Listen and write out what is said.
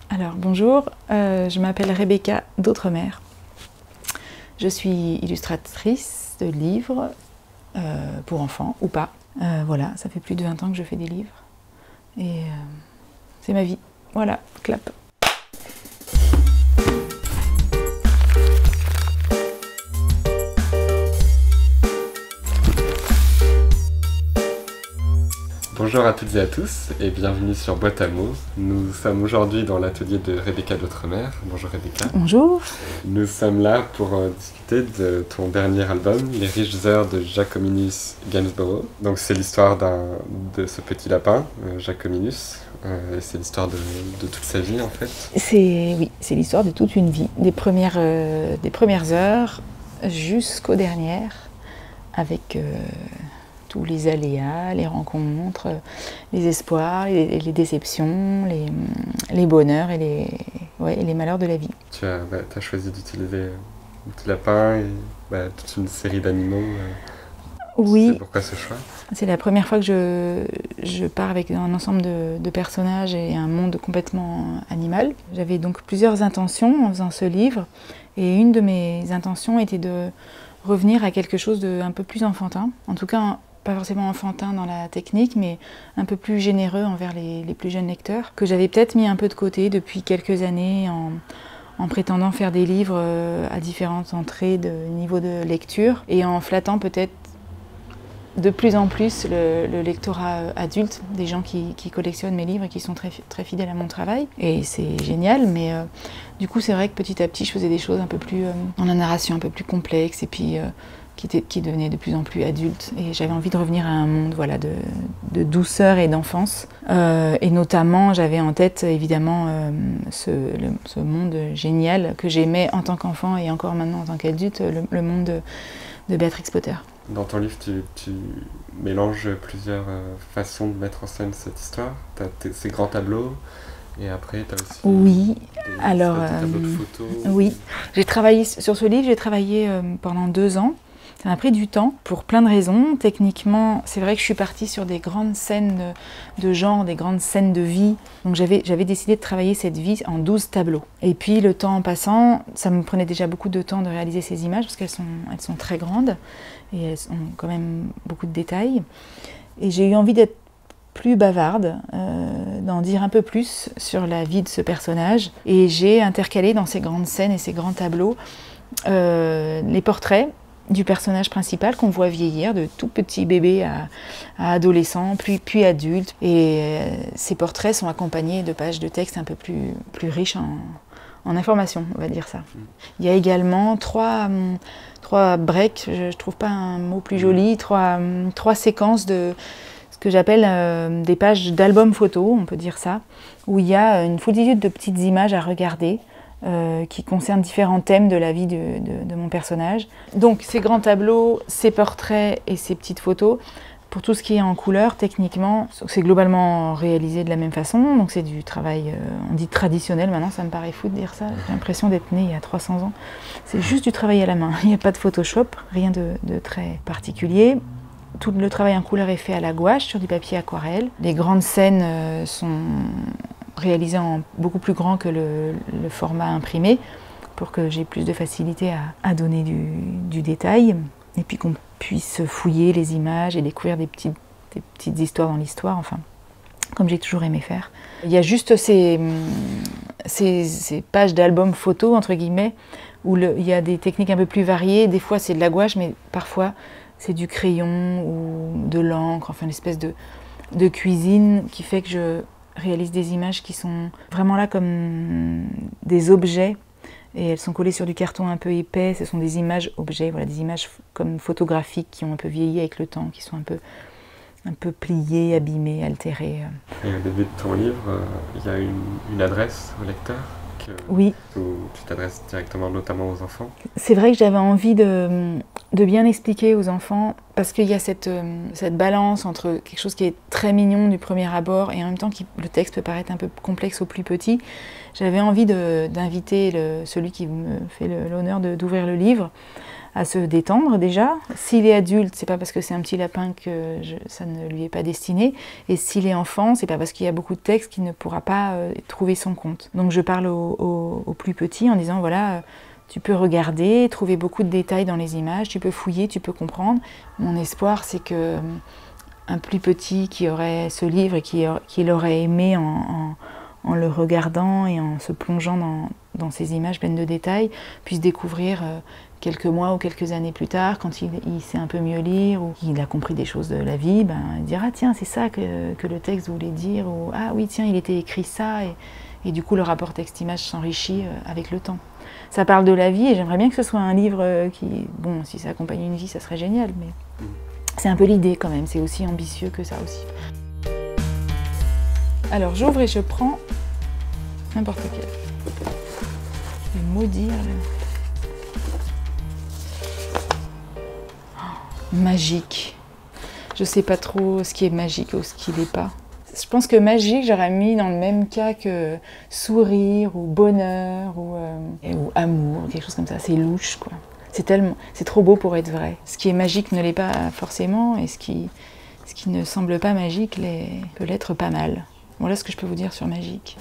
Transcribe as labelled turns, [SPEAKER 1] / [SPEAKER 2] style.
[SPEAKER 1] Alors bonjour, je m'appelle Rebecca d'Outremer. Je suis illustratrice de livres pour enfants ou pas. Voilà, ça fait plus de 20 ans que je fais des livres et c'est ma vie. Voilà, clap.
[SPEAKER 2] Bonjour à toutes et à tous et bienvenue sur Boîte à mots. Nous sommes aujourd'hui dans l'atelier de Rebecca d'Outremer. Bonjour Rebecca.
[SPEAKER 1] Bonjour.
[SPEAKER 2] Nous sommes là pour discuter de ton dernier album, Les riches heures de Jacominus Gainsborough. Donc c'est l'histoire de ce petit lapin, Jacominus, et c'est l'histoire de toute sa vie en fait.
[SPEAKER 1] Oui, c'est l'histoire de toute une vie, des premières heures jusqu'aux dernières, avec tous les aléas, les rencontres, les espoirs, les déceptions, les bonheurs et les malheurs de la vie.
[SPEAKER 2] Tu as choisi d'utiliser un petit lapin et toute une série d'animaux.
[SPEAKER 1] Oui.
[SPEAKER 2] C'est pourquoi ce choix?
[SPEAKER 1] C'est la première fois que je pars avec un ensemble de personnages et un monde complètement animal. J'avais donc plusieurs intentions en faisant ce livre, et une de mes intentions était de revenir à quelque chose d'un peu plus enfantin, en tout cas pas forcément enfantin dans la technique, mais un peu plus généreux envers les plus jeunes lecteurs, que j'avais peut-être mis un peu de côté depuis quelques années en prétendant faire des livres à différentes entrées de niveau de lecture, et en flattant peut-être de plus en plus le lectorat adulte, des gens qui collectionnent mes livres et qui sont très, très fidèles à mon travail. Et c'est génial, mais du coup c'est vrai que petit à petit je faisais des choses un peu plus, dans la narration un peu plus complexe, et puis qui devenait de plus en plus adulte. Et j'avais envie de revenir à un monde de douceur et d'enfance. Et notamment, j'avais en tête évidemment ce monde génial que j'aimais en tant qu'enfant et encore maintenant en tant qu'adulte, le monde de Béatrix Potter.
[SPEAKER 2] Dans ton livre, tu mélanges plusieurs façons de mettre en scène cette histoire. Tu as ces grands tableaux, et après tu as aussi
[SPEAKER 1] des
[SPEAKER 2] tableaux de photos.
[SPEAKER 1] Oui, j'ai travaillé sur ce livre, j'ai travaillé pendant 2 ans. Ça m'a pris du temps pour plein de raisons. Techniquement, c'est vrai que je suis partie sur des grandes scènes de genre, des grandes scènes de vie. Donc j'avais décidé de travailler cette vie en 12 tableaux. Et puis le temps en passant, ça me prenait déjà beaucoup de temps de réaliser ces images parce qu'elles sont très grandes et elles ont quand même beaucoup de détails. Et j'ai eu envie d'être plus bavarde, d'en dire un peu plus sur la vie de ce personnage. Et j'ai intercalé dans ces grandes scènes et ces grands tableaux les portraits du personnage principal qu'on voit vieillir, de tout petit bébé à adolescent, puis adulte. Et ces portraits sont accompagnés de pages de texte un peu plus riches en informations, on va dire ça. Il y a également trois breaks, je trouve pas un mot plus joli, trois séquences de ce que j'appelle des pages d'album photo, on peut dire ça, où il y a une foultitude de petites images à regarder, qui concernent différents thèmes de la vie de mon personnage. Donc ces grands tableaux, ces portraits et ces petites photos, pour tout ce qui est en couleur, techniquement, c'est globalement réalisé de la même façon. Donc c'est du travail, on dit traditionnel maintenant, ça me paraît fou de dire ça. J'ai l'impression d'être née il y a 300 ans. C'est juste du travail à la main, il n'y a pas de Photoshop, rien de très particulier. Tout le travail en couleur est fait à la gouache, sur du papier aquarelle. Les grandes scènes sont réalisé en beaucoup plus grand que le format imprimé, pour que j'ai plus de facilité à donner du détail, et puis qu'on puisse fouiller les images et découvrir des petites histoires dans l'histoire, enfin, comme j'ai toujours aimé faire. Il y a juste ces pages d'album photo, entre guillemets, où il y a des techniques un peu plus variées. Des fois c'est de la gouache, mais parfois c'est du crayon ou de l'encre, enfin une espèce de cuisine qui fait que je réalise des images qui sont vraiment là comme des objets, et elles sont collées sur du carton un peu épais. Ce sont des images objets, voilà, des images comme photographiques qui ont un peu vieilli avec le temps, qui sont un peu pliées, abîmées, altérées.
[SPEAKER 2] Et au début de ton livre, il y a une adresse au lecteur
[SPEAKER 1] oui.
[SPEAKER 2] Où tu t'adresses directement notamment aux enfants.
[SPEAKER 1] C'est vrai que j'avais envie de bien expliquer aux enfants, parce qu'il y a cette balance entre quelque chose qui est très mignon du premier abord et en même temps le texte peut paraître un peu complexe au plus petit. J'avais envie d'inviter celui qui me fait l'honneur d'ouvrir le livre à se détendre déjà. S'il est adulte, c'est pas parce que c'est un petit lapin que ça ne lui est pas destiné. Et s'il est enfant, c'est pas parce qu'il y a beaucoup de textes qu'il ne pourra pas trouver son compte. Donc je parle aux plus petits en disant voilà, tu peux regarder, trouver beaucoup de détails dans les images, tu peux fouiller, tu peux comprendre. Mon espoir, c'est que un plus petit qui aurait ce livre et qui l'aurait aimé en le regardant et en se plongeant dans ces images pleines de détails, puisse découvrir quelques mois ou quelques années plus tard, quand il sait un peu mieux lire ou qu'il a compris des choses de la vie, il dira tiens, c'est ça que le texte voulait dire, ou ah oui, tiens, il était écrit ça, et du coup le rapport texte-image s'enrichit avec le temps. Ça parle de la vie et j'aimerais bien que ce soit un livre qui, bon, si ça accompagne une vie, ça serait génial, mais c'est un peu l'idée quand même, c'est aussi ambitieux que ça aussi. Alors j'ouvre et je prends n'importe quel. Je vais maudire magique. Je sais pas trop ce qui est magique ou ce qui l'est pas. Je pense que magique, j'aurais mis dans le même cas que sourire ou bonheur ou amour, quelque chose comme ça. C'est louche, quoi. C'est trop beau pour être vrai. Ce qui est magique ne l'est pas forcément, et ce qui ne semble pas magique peut l'être pas mal. Voilà ce que je peux vous dire sur magique.